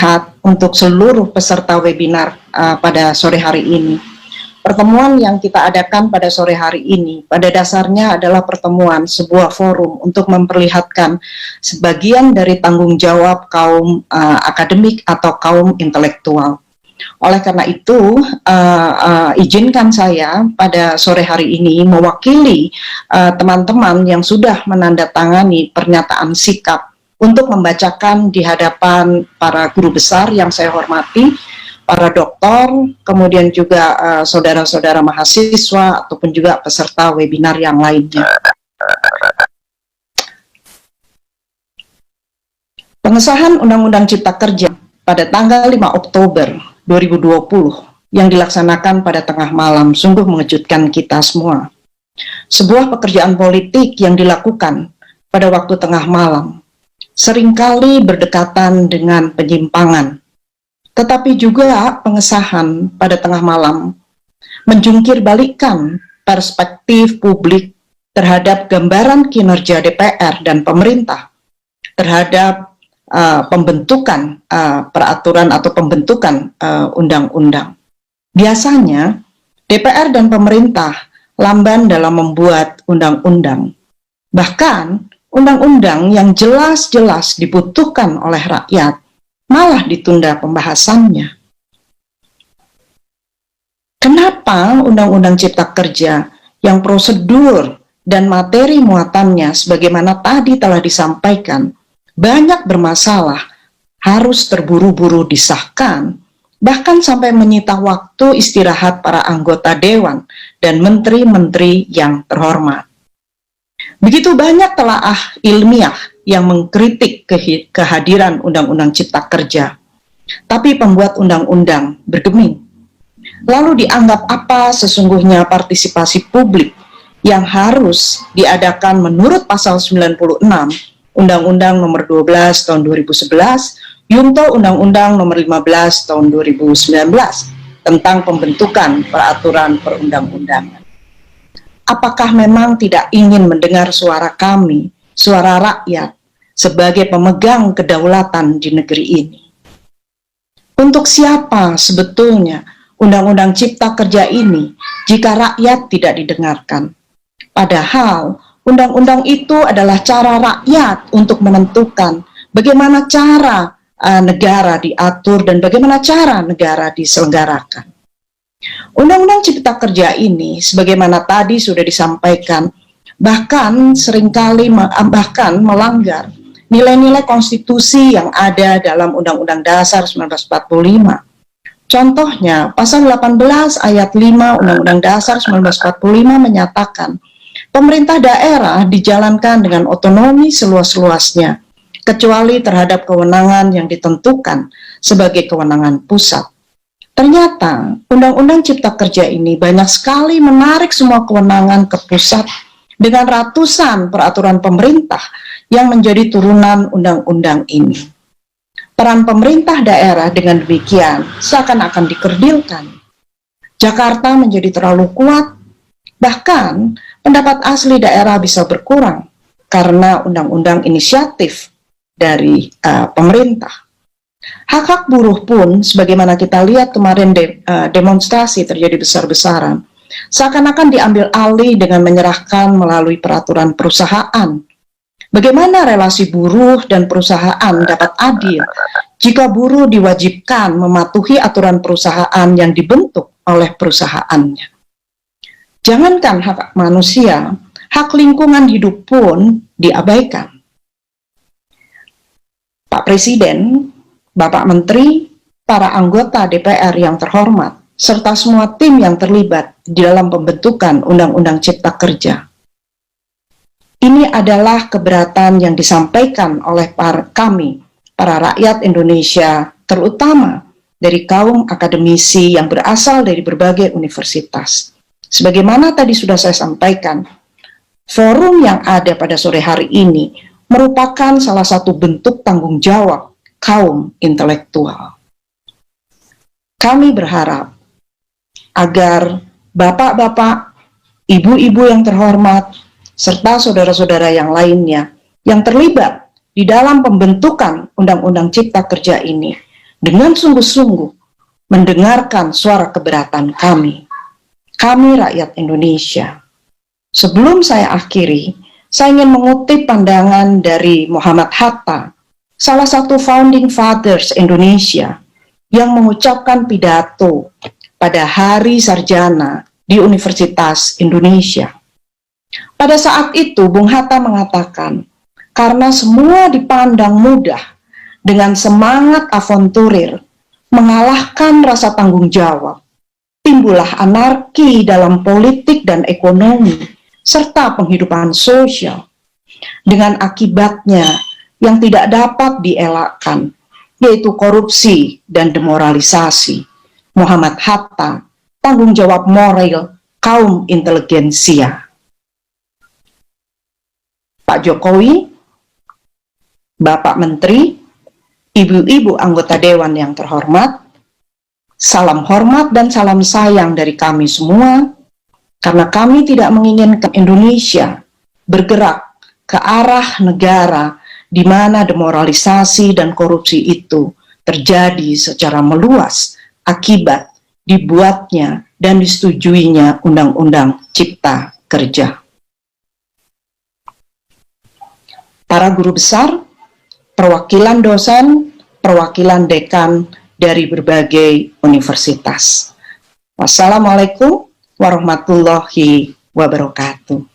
sehat untuk seluruh peserta webinar pada sore hari ini. Pertemuan yang kita adakan pada sore hari ini pada dasarnya adalah pertemuan sebuah forum untuk memperlihatkan sebagian dari tanggung jawab kaum akademik atau kaum intelektual. Oleh karena itu, izinkan saya pada sore hari ini mewakili teman-teman yang sudah menandatangani pernyataan sikap untuk membacakan di hadapan para guru besar yang saya hormati, para doktor, kemudian juga saudara-saudara mahasiswa ataupun juga peserta webinar yang lainnya. Pengesahan Undang-Undang Cipta Kerja pada tanggal 5 Oktober 2020 yang dilaksanakan pada tengah malam sungguh mengejutkan kita semua. Sebuah pekerjaan politik yang dilakukan pada waktu tengah malam seringkali berdekatan dengan penyimpangan. Tetapi juga pengesahan pada tengah malam menjungkir balikan perspektif publik terhadap gambaran kinerja DPR dan pemerintah terhadap pembentukan peraturan atau pembentukan undang-undang. Biasanya DPR dan pemerintah lamban dalam membuat undang-undang. Bahkan undang-undang yang jelas-jelas dibutuhkan oleh rakyat malah ditunda pembahasannya. Kenapa Undang-Undang Cipta Kerja yang prosedur dan materi muatannya sebagaimana tadi telah disampaikan banyak bermasalah harus terburu-buru disahkan, bahkan sampai menyita waktu istirahat para anggota dewan dan menteri-menteri yang terhormat. Begitu banyak telaah ilmiah yang mengkritik kehadiran Undang-Undang Cipta Kerja, tapi pembuat undang-undang bergeming. Lalu dianggap apa sesungguhnya partisipasi publik yang harus diadakan menurut pasal 96 Undang-Undang Nomor 12 Tahun 2011, Yunto Undang-Undang Nomor 15 Tahun 2019 tentang pembentukan peraturan perundang-undangan. Apakah memang tidak ingin mendengar suara kami, suara rakyat, sebagai pemegang kedaulatan di negeri ini? Untuk siapa sebetulnya Undang-Undang Cipta Kerja ini jika rakyat tidak didengarkan? Padahal undang-undang itu adalah cara rakyat untuk menentukan bagaimana cara negara diatur dan bagaimana cara negara diselenggarakan. Undang-Undang Cipta Kerja ini, sebagaimana tadi sudah disampaikan, bahkan seringkali melanggar nilai-nilai konstitusi yang ada dalam Undang-Undang Dasar 1945. Contohnya, pasal 18 ayat 5 Undang-Undang Dasar 1945 menyatakan, pemerintah daerah dijalankan dengan otonomi seluas-luasnya, kecuali terhadap kewenangan yang ditentukan sebagai kewenangan pusat. Ternyata, Undang-Undang Cipta Kerja ini banyak sekali menarik semua kewenangan ke pusat dengan ratusan peraturan pemerintah yang menjadi turunan undang-undang ini. Peran pemerintah daerah dengan demikian seakan-akan dikerdilkan. Jakarta menjadi terlalu kuat, bahkan pendapat asli daerah bisa berkurang karena undang-undang inisiatif dari pemerintah. Hak-hak buruh pun, sebagaimana kita lihat kemarin demonstrasi terjadi besar-besaran, seakan-akan diambil alih dengan menyerahkan melalui peraturan perusahaan. Bagaimana relasi buruh dan perusahaan dapat adil jika buruh diwajibkan mematuhi aturan perusahaan yang dibentuk oleh perusahaannya? Jangankan hak manusia, hak lingkungan hidup pun diabaikan. Pak Presiden, Bapak Menteri, para anggota DPR yang terhormat, serta semua tim yang terlibat di dalam pembentukan Undang-Undang Cipta Kerja. Ini adalah keberatan yang disampaikan oleh para rakyat Indonesia, terutama dari kaum akademisi yang berasal dari berbagai universitas. Sebagaimana tadi sudah saya sampaikan, forum yang ada pada sore hari ini merupakan salah satu bentuk tanggung jawab kaum intelektual. Kami berharap agar bapak-bapak, ibu-ibu yang terhormat, serta saudara-saudara yang lainnya yang terlibat di dalam pembentukan Undang-Undang Cipta Kerja ini dengan sungguh-sungguh mendengarkan suara keberatan kami rakyat Indonesia. Sebelum saya akhiri, saya ingin mengutip pandangan dari Muhammad Hatta, salah satu founding fathers Indonesia, yang mengucapkan pidato pada Hari Sarjana di Universitas Indonesia. Pada saat itu, Bung Hatta mengatakan, karena semua dipandang mudah dengan semangat avanturir, mengalahkan rasa tanggung jawab, timbullah anarki dalam politik dan ekonomi, serta penghidupan sosial, dengan akibatnya yang tidak dapat dielakkan, yaitu korupsi dan demoralisasi. Muhammad Hatta, tanggung jawab moral kaum inteligensia. Pak Jokowi, Bapak Menteri, Ibu-ibu anggota Dewan yang terhormat, salam hormat dan salam sayang dari kami semua, karena kami tidak menginginkan Indonesia bergerak ke arah negara di mana demoralisasi dan korupsi itu terjadi secara meluas akibat dibuatnya dan disetujuinya Undang-Undang Cipta Kerja. Para guru besar, perwakilan dosen, perwakilan dekan dari berbagai universitas. Wassalamualaikum warahmatullahi wabarakatuh.